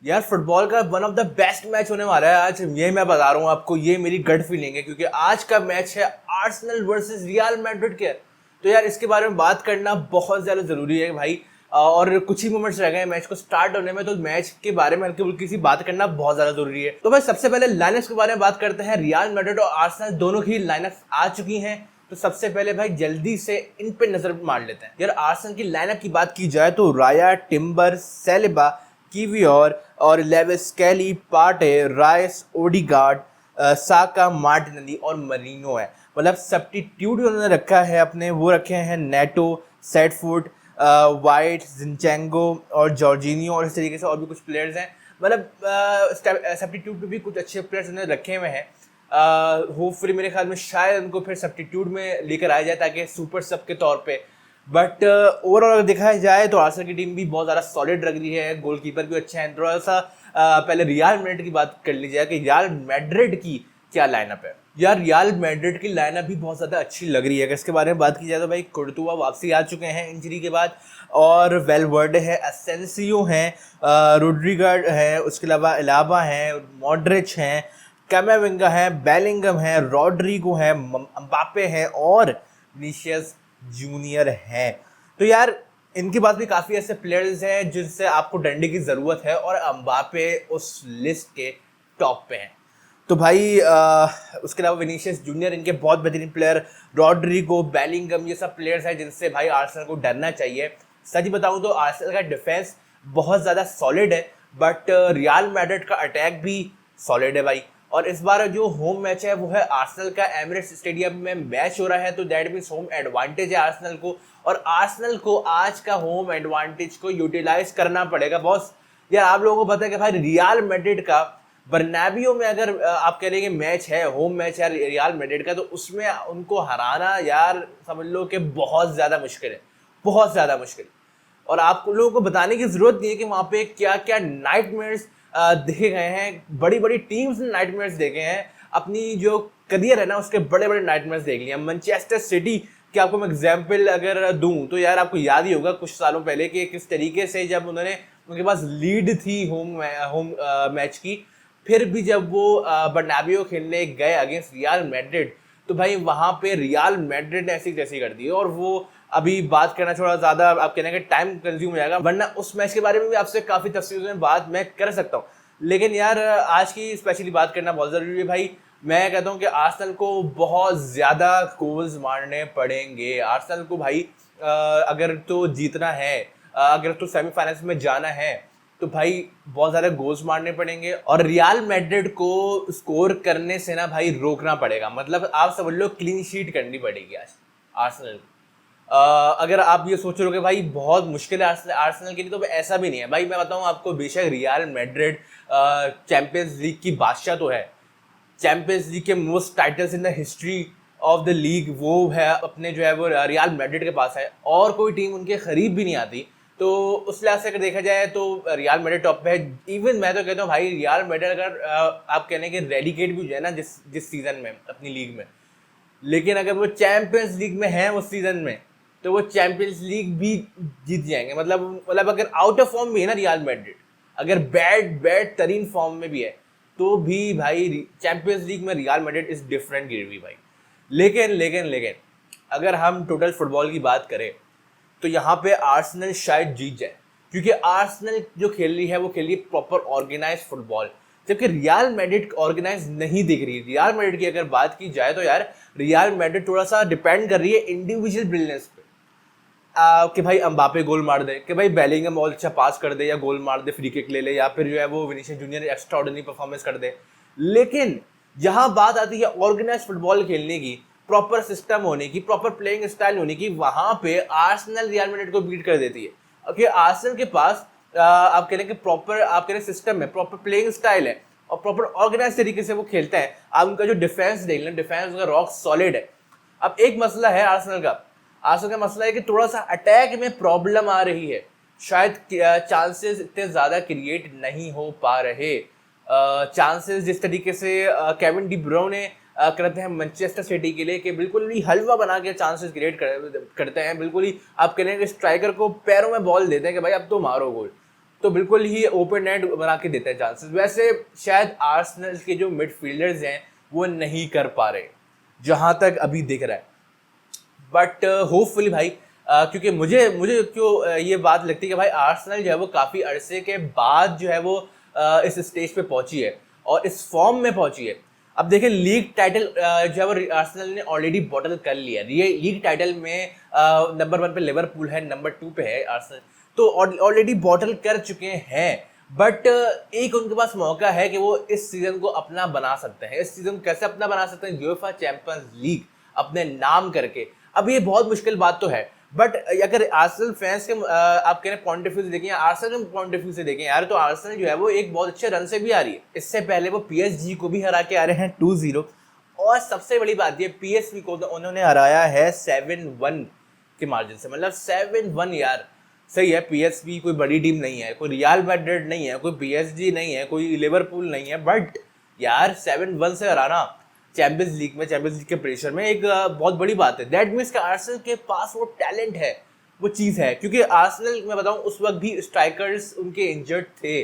यार फुटबॉल का one of the best match होने वाला है आज, ये मैं बता रहा हूँ आपको, ये मेरी गट फीलिंग है क्योंकि आज का मैच है आर्सेनल वर्सेस रियल मैड्रिड के। तो यार इसके बारे में बात करना बहुत ज़्यादा ज़रूरी है भाई। और कुछ ही मोमेंट्स रह गए हैं मैच को स्टार्ट होने में, तो मैच के बारे में हल्की फुल्की सी बात करना बहुत ज़्यादा ज़रूरी है। तो भाई सबसे पहले लाइनअप्स के बारे में बात करते हैं। रियल मैड्रिड और आर्सेनल दोनों की लाइनअप्स आ चुकी हैं, तो सबसे पहले भाई जल्दी से इन पे नजर मार लेते हैं। यार आर्सेनल की लाइनअप की बात की जाए तो राया, टिम्बर, सेलिबा, कीवियोर और Lewis Skelly, Partey, Rice, Odegaard, Saka, Martinelli और मरीनो है। मतलब सब्स्टिट्यूट उन्होंने रखा है अपने, वो रखे हैं नेटो, सेटफुट, वाइट, जिनचेंगो और जॉर्जिनियो और इस तरीके से और भी कुछ प्लेयर्स हैं। मतलब सब्स्टिट्यूट में भी कुछ अच्छे प्लेयर्स उन्होंने रखे हुए हैं। होपफुली मेरे ख्याल में शायद उनको फिर सब्स्टिट्यूट में लेकर आया जाए ताकि सुपर सब के तौर पे। बट ओवरऑल अगर देखा जाए तो आर्सेनल की टीम भी बहुत ज़्यादा सॉलिड लग रही है, गोलकीपर भी अच्छे हैं। थोड़ा सा पहले रियल मैड्रिड की बात कर ली जाए कि रियल मैड्रिड की क्या लाइनअप है। यार रियल मैड्रिड की लाइनअप भी बहुत ज़्यादा अच्छी लग रही है। अगर इसके बारे में बात की जाए तो भाई कुर्तुआ वापसी आ चुके हैं इंजरी के बाद, और वेलवर्डे है, असेंसियो हैं, रोड्रिगर्ड है, उसके अलावा एलाबा हैं, मॉड्रिच हैं, कैमाविंगा है, बेलिंगम है, रॉड्रिगो है, एम्बापे है और विनीशियस जूनियर है। तो यार इनके पास भी काफ़ी ऐसे प्लेयर्स हैं जिनसे आपको डंडे की ज़रूरत है, और एम्बापे उस लिस्ट के टॉप पे हैं। तो भाई उसके अलावा विनीशियस जूनियर इनके बहुत बेहतरीन प्लेयर, रॉड्रिगो, बेलिंगम, ये सब प्लेयर्स हैं जिनसे भाई आर्सेनल को डरना चाहिए। सच बताऊं तो आर्सेनल का डिफेंस बहुत ज़्यादा सॉलिड है, बट रियल मैड्रिड का अटैक भी सॉलिड है भाई। और इस बार जो होम मैच है वो है आर्सेनल का, एमिरेट्स स्टेडियम में मैच हो रहा है, तो दैट मीन्स होम एडवांटेज है आर्सेनल को, और आर्सेनल को आज का होम एडवांटेज को यूटिलाइज करना पड़ेगा बॉस। यार आप लोगों को पता है कि भाई रियल मैड्रिड का बर्नाबियो में अगर आप कह रहे हैं मैच है, होम मैच है रियल मैड्रिड का, तो उसमें उनको हराना यार समझ लो कि बहुत ज़्यादा मुश्किल है, बहुत ज़्यादा मुश्किल। और आप लोगों को बताने की ज़रूरत नहीं है कि वहाँ पे क्या क्या नाइटमेयर्स देखे गए हैं। बड़ी बड़ी टीम्स ने नाइटमेयर्स देखे हैं, अपनी जो करियर है ना उसके बड़े बड़े नाइटमेयर्स देख लिए। मैनचेस्टर सिटी की आपको मैं एग्जांपल अगर दूं तो यार आपको याद ही होगा कुछ सालों पहले कि किस तरीके से जब उनके पास लीड थी होम मैच की, फिर भी जब वो बर्नाबियो खेलने गए अगेंस्ट रियल मैड्रिड, तो भाई वहाँ पे रियल मैड्रिड ने ऐसी तैसी कर दी। और वो अभी बात करना थोड़ा ज़्यादा आप कहने के टाइम कंज्यूम हो जाएगा, वरना उस मैच के बारे में भी आपसे काफ़ी तफसील में बात मैं कर सकता हूँ। लेकिन यार आज की स्पेशली बात करना बहुत ज़रूरी है भाई। मैं कहता हूँ कि आर्सेनल को बहुत ज़्यादा गोल्स मारने पड़ेंगे। आर्सेनल को भाई अगर तो जीतना है, अगर तो सेमीफाइनल्स में जाना है, तो भाई बहुत ज़्यादा गोल्स मारने पड़ेंगे, और रियल मैड्रिड को स्कोर करने से ना भाई रोकना पड़ेगा। मतलब आप समझ लो क्लीन शीट करनी पड़ेगी आज आर्सेनल को। अगर आप ये सोच रहे हो कि भाई बहुत मुश्किल है आर्सेनल के लिए, तो ऐसा भी नहीं है भाई। मैं बताऊं आपको, बेशक रियल मैड्रिड चैंपियंस लीग की बादशाह तो है, चैंपियंस लीग के most titles in the history of the league वो है अपने जो है वो रियल मैड्रिड के पास है, और कोई टीम उनके करीब भी नहीं आती। तो उस लिहाज से अगर देखा जाए तो रियल मैड्रिड टॉप पे है। इवन मैं तो कहता हूँ भाई रियल मैड्रिड अगर आप कहने के रेलीगेट भी हो जाए ना जिस सीजन में अपनी लीग में, लेकिन अगर वो चैंपियंस लीग में है उस सीजन में, तो वो चैंपियंस लीग भी जीत जाएंगे। मतलब अगर आउट ऑफ फॉर्म भी है ना रियल मैड्रिड, अगर बैड तरीन फॉर्म में भी है, तो भी भाई चैंपियंस लीग में रियल मैड्रिड इज डिफरेंट गिरवी भाई। लेकिन अगर हम टोटल फुटबॉल की बात करें तो यहाँ पे आर्सेनल शायद जीत जाए, क्योंकि आर्सेनल जो खेल रही है वो खेल रही है प्रॉपर ऑर्गेनाइज फुटबॉल, जबकि रियल मैड्रिड ऑर्गेनाइज नहीं दिख रही। रियल मैड्रिड की अगर बात की जाए तो यार रियल मैड्रिड थोड़ा सा डिपेंड कर रही है इंडिविजुअल ब्रिलियंस पे, कि भाई एम्बापे गोल मार दे, कि भाई बेलिंगम बहुत अच्छा पास कर दे या गोल मार दे, फ्री किक ले ले, या फिर जो है वो Vinicius junior extra ordinary performance कर दे। लेकिन यहाँ बात आती है ऑर्गेनाइज फुटबॉल खेलने की, प्रॉपर सिस्टम होने की, प्रॉपर प्लेइंग स्टाइल होने की, वहां पे आर्सेनल रियल मैड्रिड को बीट कर देती है। ओके, आर्सेनल के पास आप कह रहे हैं कि प्रॉपर आप कह रहे हैं सिस्टम है, प्रॉपर प्लेइंग स्टाइल है, और प्रॉपर ऑर्गेनाइज तरीके से वो खेलते हैं। आप उनका जो डिफेंस देख लें, डिफेंस उनका रॉक सॉलिड है। अब एक मसला है आर्सेनल का मसला है कि थोड़ा सा अटैक में प्रॉब्लम आ रही है, शायद चांसेस इतने ज़्यादा क्रिएट नहीं हो पा रहे। चांसेस जिस तरीके से केविन डी ब्रुयने करते हैं मैनचेस्टर सिटी के लिए, कि बिल्कुल ही हलवा बना के चांसेस क्रिएट करते हैं, बिल्कुल ही आप कह रहे हैं कि स्ट्राइकर को पैरों में बॉल देते हैं कि भाई अब तो मारो गोल। तो बिल्कुल ही ओपन नेट बना के देते हैं चांसेस। वैसे शायद आर्सेनल के जो मिडफील्डर्स हैं वो नहीं कर पा रहे जहां तक अभी दिख रहा है, बट होपफुली भाई क्योंकि मुझे मुझे क्यों ये बात लगती है कि भाई आर्सेनल जो है वो काफ़ी अरसे के बाद जो है वो इस स्टेज पे पहुंची है और इस फॉर्म में पहुंची है। अब देखिए लीग टाइटल जो है वो आर्सेनल ने ऑलरेडी बॉटल कर लिया है। ये लीग टाइटल में नंबर 1 पे लिवरपूल है, नंबर 2 पे है आर्सेनल, तो ऑलरेडी बॉटल कर चुके हैं। बट एक उनके पास मौका है कि वो इस सीजन को अपना बना सकते हैं। इस सीजन कैसे अपना बना सकते हैं? यूएफए चैंपियंस लीग अपने नाम करके। अब ये बहुत मुश्किल बात तो है, बट अगर आर्सेनल फैंस के आप कह रहे पॉइंट ऑफ व्यू से देखें, आर्सेनल के पॉइंट ऑफ व्यू से देखें यार, तो आर्सेनल जो है वो एक बहुत अच्छे रन से भी आ रही है। इससे पहले वो पीएसजी को भी हरा के आ रहे हैं 2-0, और सबसे बड़ी बात ये पीएसवी को उन्होंने हराया है 7-1 के मार्जिन से। मतलब 7-1 यार, सही है। पीएसवी कोई बड़ी टीम नहीं है, कोई रियल मैड्रिड नहीं है, कोई पीएसजी नहीं है, कोई लिवरपूल नहीं है, बट यार 7-1 से हराना चैंपियंस लीग के प्रेशर में एक बहुत बड़ी बात है। दैट मीन्स कि आर्सेनल के पास वो टैलेंट है, वो चीज़ है। क्योंकि आर्सेनल मैं बताऊं उस वक्त भी स्ट्राइकर्स उनके इंजर्ड थे,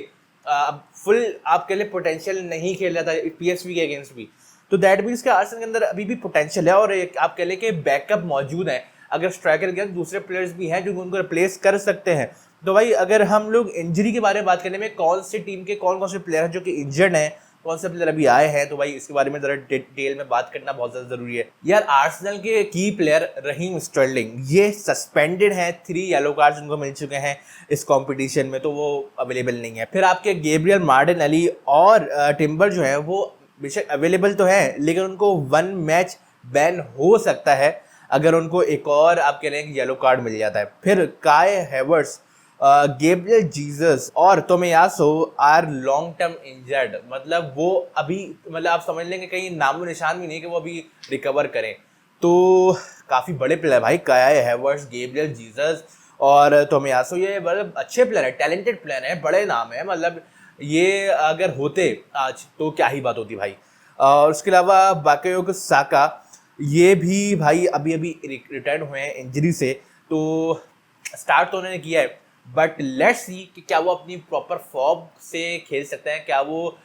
फुल आपके लिए पोटेंशियल नहीं खेल रहा था पीएसवी के अगेंस्ट भी। तो दैट मीन्स कि आर्सेनल के अंदर अभी भी पोटेंशियल है और एक आप कह लें कि बैकअप मौजूद है। अगर स्ट्राइकर के अंदर दूसरे प्लेयर्स भी हैं जो उनको रिप्लेस कर सकते हैं। तो भाई अगर हम लोग इंजरी के बारे में बात करने में, कौन सी टीम के कौन कौन से प्लेयर हैं जो कि इंजर्ड हैं, कौन से प्लेयर अभी आए हैं, तो भाई इसके बारे में जरा डिटेल में बात करना बहुत ज़्यादा जरूरी है। यार आर्सेनल के की प्लेयर रहीम स्टर्लिंग ये सस्पेंडेड है, 3 येलो कार्ड्स उनको मिल चुके हैं इस कंपटीशन में, तो वो अवेलेबल नहीं है। फिर आपके गैब्रियल मार्टिनेली और टिम्बर जो है वो बेशक अवेलेबल तो है, लेकिन उनको 1 मैच बैन हो सकता है अगर उनको एक और आप कह रहे हैं कि येलो कार्ड मिल जाता है। फिर काय हैवर्ट्स, गैब्रियल जीसस और टोमियासो आर लॉन्ग टर्म इंजर्ड। मतलब वो अभी मतलब आप समझ लेंगे कहीं नामो निशान भी नहीं कि वो अभी रिकवर करें। तो काफ़ी बड़े प्लेयर भाई, काय हैवर्ट्स, गैब्रियल जीसस और टोमियासो, ये मतलब अच्छे प्लेयर है, टैलेंटेड प्लेयर है, बड़े नाम है। मतलब ये अगर होते आज तो क्या ही बात होती भाई। और उसके अलावा बाकायोको साका, ये भी भाई अभी अभी रिटर्न हुए हैं इंजरी से, तो स्टार्ट तो उन्होंने किया है, बट लेट्स सी कि क्या वो अपनी प्रॉपर फॉर्म से खेल सकते हैं, क्या वो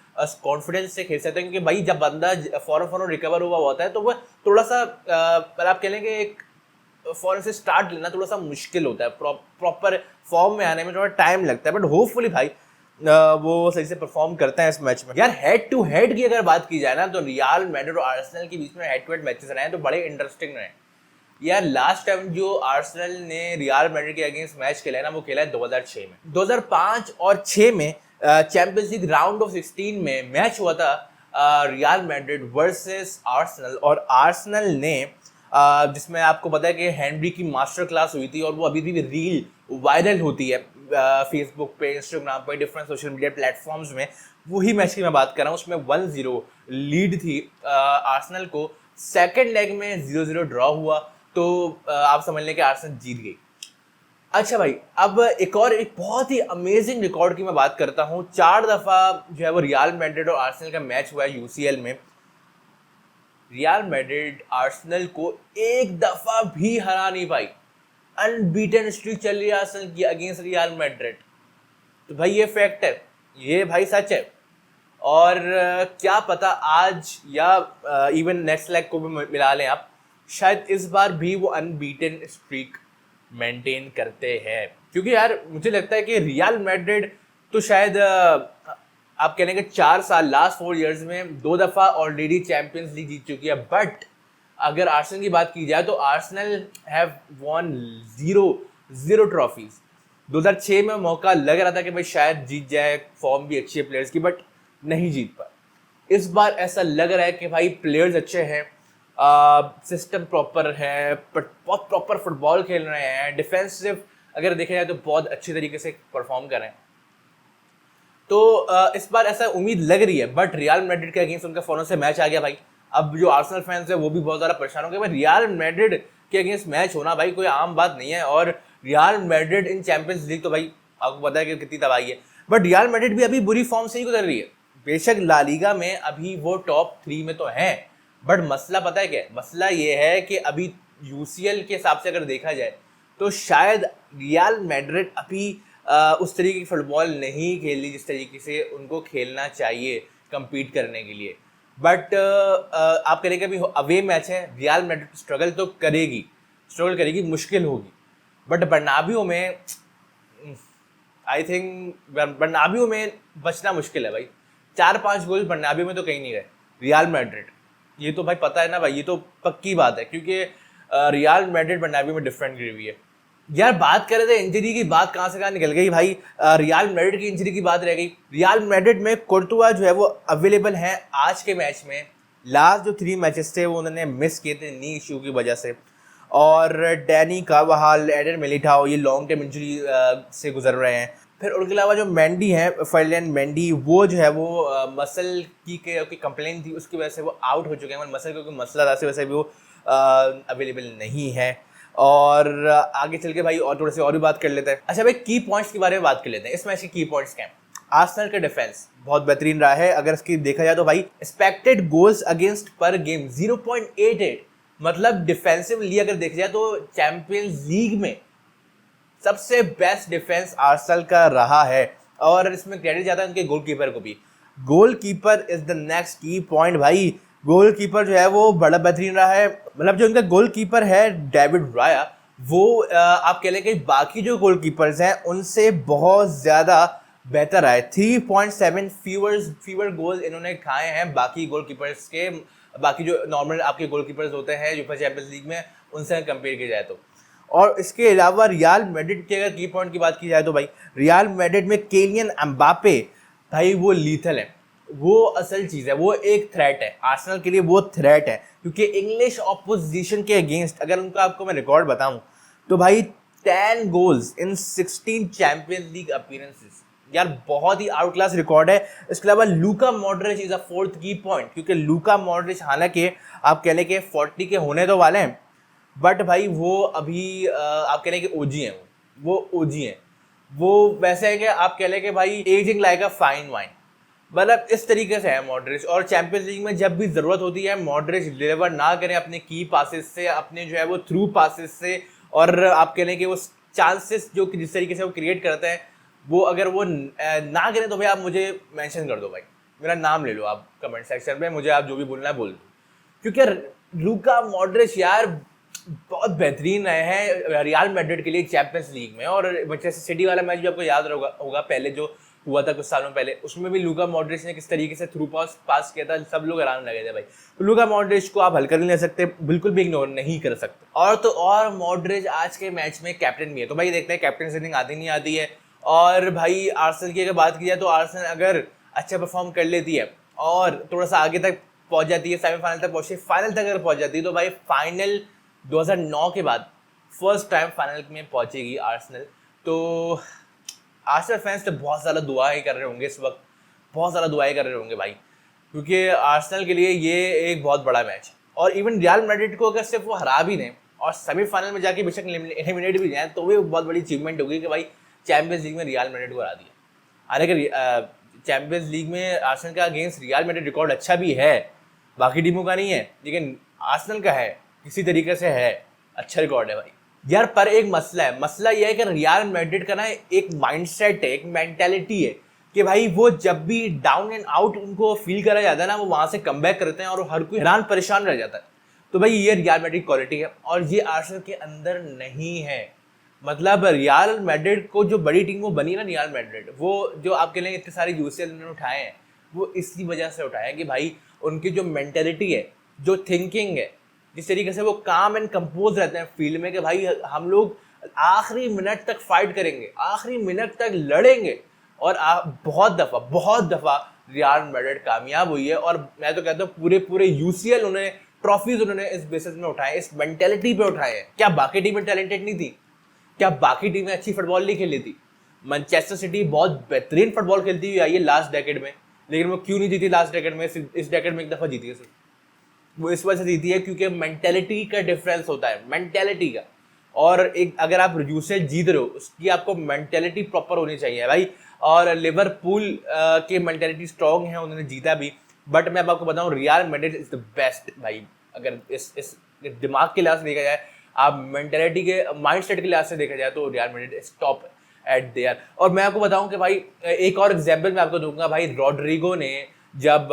कॉन्फिडेंस से खेल सकते हैं। क्योंकि भाई जब बंदा फौरन रिकवर हुआ होता है तो वो थोड़ा सा आप कह लेंगे एक फौरन से स्टार्ट लेना थोड़ा सा मुश्किल होता है, प्रॉपर फॉर्म में आने में थोड़ा टाइम लगता है। बट होपफुली भाई वो सही से परफॉर्म करते हैं इस मैच में। यार हेड टू हेड की अगर बात की जाए ना, तो रियल मैड्रिड और आर्सेनल के बीच में हेड टू हेड मैचेस रहे हैं तो बड़े इंटरेस्टिंग रहे। यार लास्ट टाइम जो आर्सेनल ने रियल मैड्रिड के अगेंस्ट मैच खेला है ना, वो खेला है 2006 में। 2005 और 6 में चैंपियंस लीग राउंड ऑफ 16 में मैच हुआ था रियल मैड्रिड वर्सेस आर्सेनल, और आर्सेनल ने जिसमें आपको पता है कि हेनरी की मास्टर क्लास हुई थी और वो अभी भी रील वायरल होती है फेसबुक पे, इंस्टाग्राम पे, डिफरेंट सोशल मीडिया प्लेटफॉर्म्स में। वही मैच की मैं बात कर रहा हूँ, उसमें 1-0 लीड थी आर्सेनल को। सेकेंड लेग में 0-0 ड्रॉ हुआ, तो आप समझ लें कि आर्सेनल जीत गई। अच्छा भाई, अब एक बहुत ही अमेजिंग रिकॉर्ड की मैं बात करता हूँ। 4 दफ़ा जो है वो रियल मैड्रिड और आर्सेनल का मैच हुआ है यूसीएल में। रियल मैड्रिड आर्सेनल को एक दफ़ा भी हरा नहीं पाई। अनबीटन स्ट्रीक चल रही है आर्सेनल की अगेंस्ट रियल मैड्रिड। तो भाई ये फैक्ट है, ये भाई सच है। और क्या पता आज या इवन नेक्स्ट लेग को भी मिला लें आप, शायद इस बार भी वो अनबीटन स्ट्रीक मेंटेन करते हैं। क्योंकि यार मुझे लगता है कि रियल मैड्रिड तो शायद आप कह लेंगे 4 साल लास्ट 4 इयर्स में 2 दफ़ा ऑलरेडी चैंपियंस लीग जीत चुकी है। बट अगर आर्सेनल की बात की जाए तो आर्सेनल हैव वॉन 0 ट्रॉफीज। 2006 में मौका लग रहा था कि भाई शायद जीत जाए, फॉर्म भी अच्छी है प्लेयर्स की, बट नहीं जीत पाए। इस बार ऐसा लग रहा है कि भाई प्लेयर्स अच्छे हैं, सिस्टम प्रॉपर है, बहुत प्रॉपर फुटबॉल खेल रहे हैं, डिफेंसिव अगर देखा जाए तो बहुत अच्छी तरीके से परफॉर्म कर रहे हैं। तो इस बार ऐसा उम्मीद लग रही है। बट रियल मैड्रिड के अगेंस्ट उनका फौरन से मैच आ गया भाई। अब जो आर्सेनल फैंस है वो भी बहुत ज़्यादा परेशान हो गए भाई। रियल मैड्रिड के अगेंस्ट मैच होना भाई कोई आम बात नहीं है, और रियल मैड्रिड इन चैंपियंस लीग तो भाई आपको पता है कि कितनी तबाही है। बट रियल मैड्रिड भी अभी बुरी फॉर्म से ही गुजर रही है। बेशक ला लीगा में अभी वो टॉप 3 में तो हैं, बट मसला पता है क्या है? मसला ये है कि अभी यूसीएल के हिसाब से अगर देखा जाए तो शायद रियल मैड्रिड अभी उस तरीके की फुटबॉल नहीं खेली जिस तरीके से उनको खेलना चाहिए कम्पीट करने के लिए। बट आप करेंगे अभी अवे मैच है, रियल मैड्रिड स्ट्रगल तो करेगी, मुश्किल होगी, बट बर्नाब्यू में आई थिंक बर्नाब्यू में बचना मुश्किल है भाई। 4-5 गोल बर्नाब्यू में तो कहीं नहीं गए रियल मैड्रिड, ये तो भाई पता है ना भाई, ये तो पक्की बात है, क्योंकि रियल मैड्रिड बर्नाब्यू में डिफरेंट गिरी हुई है। यार बात कर रहे थे इंजरी की, बात कहाँ से कहाँ निकल गई भाई, रियल मैड्रिड की इंजरी की बात रह गई। रियल मैड्रिड में कोर्तुआ जो है वो अवेलेबल है आज के मैच में। लास्ट जो 3 मैचेस थे वो उन्होंने मिस किए थे नी इशू की वजह से, और डैनी कार्वाहाल, एडर मिलिटाओ ये लॉन्ग टर्म इंजरी से गुजर रहे हैं। फिर उनके अलावा जो मेंडी है, फर्लैंड मेंडी, वो जो है वो मसल की कंप्लेन थी, उसकी वजह से वो आउट हो चुके हैं। मसल क्योंकि मसला था, वजह से भी वो अवेलेबल नहीं है। और आगे चल के भाई और थोड़े से और भी बात कर लेते हैं। अच्छा भाई, की पॉइंट्स के बारे में बात कर लेते हैं। इस मैच के की पॉइंट्स क्या हैं? आर्सेनल का डिफेंस बहुत बेहतरीन रहा है। अगर इसकी देखा जाए तो भाई एक्सपेक्टेड गोल्स अगेंस्ट पर गेम 0.88, मतलब डिफेंसिवली अगर देखा जाए तो चैंपियंस लीग में सबसे बेस्ट डिफेंस आर्सेनल का रहा है। और इसमें क्रेडिट जाता है उनके गोलकीपर को भी। गोलकीपर इज द नेक्स्ट की पॉइंट भाई। गोलकीपर जो है वो बड़ा बेहतरीन रहा है। मतलब जो इनका गोलकीपर है डेविड राया, वो आप कह लें कि बाकी जो गोलकीपर्स हैं उनसे बहुत ज़्यादा बेहतर है। 3.7 फीवर गोल इन्होंने खाए हैं बाकी गोलकीपर्स के, बाकी जो नॉर्मल आपके गोलकीपर्स होते हैं यूफा चैंपियंस लीग में, उनसे कंपेयर किया जाए तो। और इसके अलावा रियल मैड्रिड के अगर की पॉइंट की बात की जाए तो भाई रियल मैड्रिड में केलियन एम्बापे भाई वो लीथल है, वो असल चीज़ है, वो एक थ्रेट है आर्सेनल के लिए, वो थ्रेट है। क्योंकि इंग्लिश ऑपोजिशन के अगेंस्ट अगर उनका आपको मैं रिकॉर्ड बताऊं तो भाई 10 goals in 16 champions league appearances, यार बहुत ही आउट क्लास रिकॉर्ड है। इसके अलावा Luka Modric is a fourth की पॉइंट, क्योंकि लूका मॉड्रिच हालांकि आप कह लें कि 40 के होने तो वाले हैं, बट भाई वो अभी आप कह लें कि ओजी हैं, वो ओजी हैं। वो वैसे है कि आप कह लें कि भाई ageing like a fine wine, मतलब इस तरीके से है मॉड्रिच। और चैंपियंस लीग में जब भी ज़रूरत होती है मॉड्रिच डिलीवर ना करें अपने की पासेस से, अपने जो है वो थ्रू पासेस से, और आप कह लें कि वो चांसेस जो जिस तरीके से वो क्रिएट करते हैं, वो अगर वो ना करें तो भाई आप मुझे मेंशन कर दो भाई, मेरा नाम ले लो आप कमेंट सेक्शन में, मुझे आप जो भी बोलना है बोल दो। क्योंकि लूका मॉड्रिच यार बहुत बेहतरीन रहे हैं रियल मैड्रिड के लिए चैंपियंस लीग में। और मैनचेस्टर सिटी वाला मैच भी आपको याद होगा पहले जो हुआ था कुछ सालों पहले, उसमें भी लूका मॉड्रिच ने किस तरीके से थ्रू पास किया था, सब लोग हैरान लगे थे भाई। तो लूका मॉड्रिच को आप हल्का नहीं ले सकते, बिल्कुल भी इग्नोर नहीं कर सकते। और तो और मॉड्रिच आज के मैच में कैप्टन भी है, तो भाई देखते हैं कैप्टन सेटिंग आती नहीं आती है। और भाई आर्सेनल की अगर बात की जाए तो आर्सेनल अगर अच्छा परफॉर्म कर लेती है और थोड़ा सा आगे तक पहुंच जाती है, सेमीफाइनल तक पहुंची, फाइनल तक अगर पहुंच जाती है, तो भाई फाइनल 2009 के बाद फर्स्ट टाइम फाइनल में पहुंचेगी आर्सेनल। तो आर्सेनल फैंस तो बहुत ज़्यादा दुआएं कर रहे होंगे इस वक्त, बहुत ज़्यादा दुआएं कर रहे होंगे भाई, क्योंकि आर्सेनल के लिए ये एक बहुत बड़ा मैच है। और इवन रियल मैड्रिड को अगर सिर्फ वो हरा भी दें और सेमीफाइनल में जाके बेशक एलिमिनेट भी जाए तो भी बहुत बड़ी अचीवमेंट होगी कि भाई चैंपियंस लीग में रियल मैड्रिड को हरा दिया। हालांकि चैंपियंस लीग में आर्सेनल का अगेंस्ट रियल मैड्रिड रिकॉर्ड अच्छा भी है, बाकी टीमों का नहीं है, लेकिन आर्सेनल का है, किसी तरीके से है, अच्छा रिकॉर्ड है भाई यार। पर एक मसला है, मसला यह है कि रियल मैड्रिड का ना एक माइंडसेट है, एक मेंटालिटी है कि भाई वो जब भी डाउन एंड आउट उनको फील करा जाता है ना, वो वहां से कमबैक करते हैं और हर कोई हैरान परेशान रह जाता है। तो भाई ये रियल मैड्रिड क्वालिटी है और ये आर्सेनल के अंदर नहीं है। मतलब रियल मैड्रिड को जो बड़ी टीम वो बनी ना रियल मैड्रिड, वो जो आप कह लेंगे इतने सारे यूसीएल उन्होंने उठाए हैं, वो इसी वजह से उठाए हैं कि भाई उनकी जो मेंटेलिटी है, जो थिंकिंग है, जिस तरीके से वो काम एंड कंपोज रहते हैं फील्ड में कि भाई हम लोग आखिरी मिनट तक फाइट करेंगे, आखिरी मिनट तक लड़ेंगे। और बहुत दफ़ा रियल मैड्रिड कामयाब हुई है। और मैं तो कहता हूँ पूरे यूसीएल उन्होंने ट्रॉफीज उन्होंने इस बेसिस में उठाए, इस मेंटेलिटी पे उठाए हैं। क्या बाकी टीमें टैलेंटेड नहीं थी? क्या बाकी टीमें अच्छी फुटबॉल नहीं खेली थी? मैनचेस्टर सिटी बहुत बेहतरीन फुटबॉल खेलती हुई आई है लास्ट डेकेड में, लेकिन वो क्यों नहीं जीती लास्ट डेकेड में? इस डेकेड में एक दफ़ा जीती है सिर्फ। वो इस वजह से जीती है क्योंकि मेंटेलिटी का डिफरेंस होता है, मेंटेलिटी का। और एक अगर आप यूसीएल जीत रहे हो, उसकी आपको मेंटेलिटी प्रॉपर होनी चाहिए भाई। और लिवरपूल की मेंटेलिटी स्ट्रॉन्ग है, उन्होंने जीता भी। बट मैं आपको बताऊं real Madrid is the best भाई। अगर इस दिमाग के लिहाज से देखा जाए, आप मेंटेलिटी के माइंडसेट के लिहाज से देखा जाए तो real Madrid is top. Eight there. और मैं आपको बताऊं कि भाई एक और एग्जांपल मैं आपको दूंगा भाई, रॉड्रिगो ने जब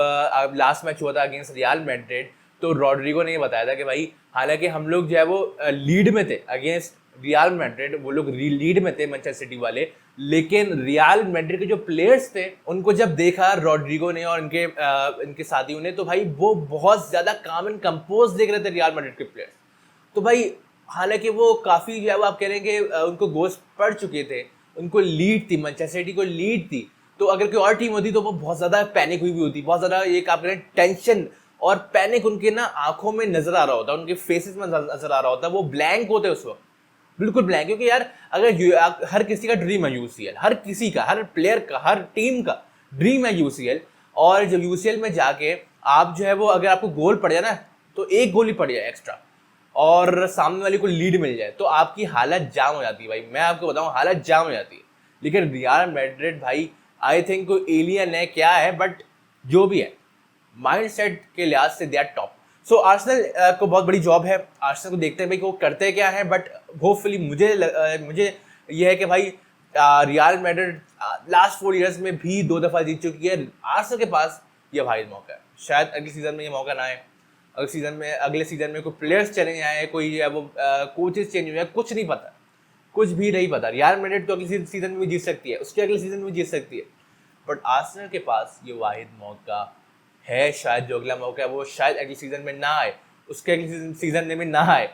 लास्ट मैच हुआ था अगेंस्ट रियल मैड्रिड, तो रॉड्रिगो ने ये बताया था कि भाई हालांकि हम लोग जो है वो लीड में थे अगेंस्ट रियल मैड्रिड, वो लोग लीड में थे मैनचेस्टर सिटी वाले, लेकिन रियल मैड्रिड के जो प्लेयर्स थे उनको जब देखा रॉड्रिगो ने और इनके साथियों ने, तो भाई वो बहुत ज्यादा काम एंड कंपोज देख रहे थे रियल मैड्रिड के प्लेयर्स। तो भाई हालांकि वो काफी जो है वो आप कह रहे हैं कि उनको गोल्स पड़ चुके थे, उनको लीड थी, मैनचेस्टर सिटी को लीड थी, तो अगर कोई और टीम होती तो वो बहुत ज्यादा पैनिक हुई भी होती, बहुत ज्यादा एक आप कह रहे हैं टेंशन और पैनिक उनके ना आंखों में नजर आ रहा होता, उनके फेसेस में नजर आ रहा होता, वो ब्लैंक होते उस वक्त, बिल्कुल ब्लैंक। क्योंकि यार अगर हर किसी का ड्रीम है यूसीएल, हर किसी का, हर प्लेयर का, हर टीम का ड्रीम है यूसीएल, और जब यूसीएल में जाके आप जो है वो अगर आपको गोल पड़ जाए ना, तो एक गोल ही पड़ जाए एक्स्ट्रा और सामने वाले को लीड मिल जाए, तो आपकी हालत जाम हो जाती है भाई, मैं आपको बताऊं हालत जाम हो जाती है। लेकिन रियल मैड्रिड भाई आई थिंक कोई एलियन है क्या है, बट जो भी है माइंड सेट के लिहाज से they are top. So Arsenal को बहुत बड़ी जॉब है, आर्सेनल को देखते हैं भाई कि वो करते क्या है, बट होपफुली मुझे ये है कि भाई रियल मैड्रिड लास्ट 4 इयर्स में भी 2 दफ़ा जीत चुकी है, आर्सेनल के पास ये भाई मौका है, शायद अगले सीजन में ये मौका ना आए, अगले सीजन में कोई प्लेयर्स चेंज आए, कोई जो है वो कोचेस चेंज हुए, कुछ नहीं पता, कुछ भी नहीं पता। रियल मैड्रिड तो अगले सीजन में भी जीत सकती है, उसके अगले सीजन में जीत सकती है, बट आर्सेनल के पास ये वाहिद मौका है, शायद जो अगला मौका है वो शायद अगले सीजन में ना आए, उसके अगले सीजन में ना आए,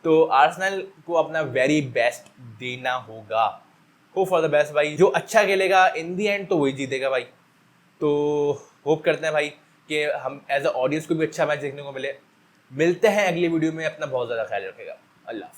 तो आर्सेनल को अपना वेरी बेस्ट देना होगा। होप फॉर द बेस्ट भाई, जो अच्छा खेलेगा इन दी एंड तो वही जीतेगा भाई। तो होप करते हैं भाई कि हम एज अ ऑडियंस को भी अच्छा मैच देखने को मिले। मिलते हैं अगली वीडियो में, अपना बहुत ज़्यादा ख्याल रखेगा, अल्लाह।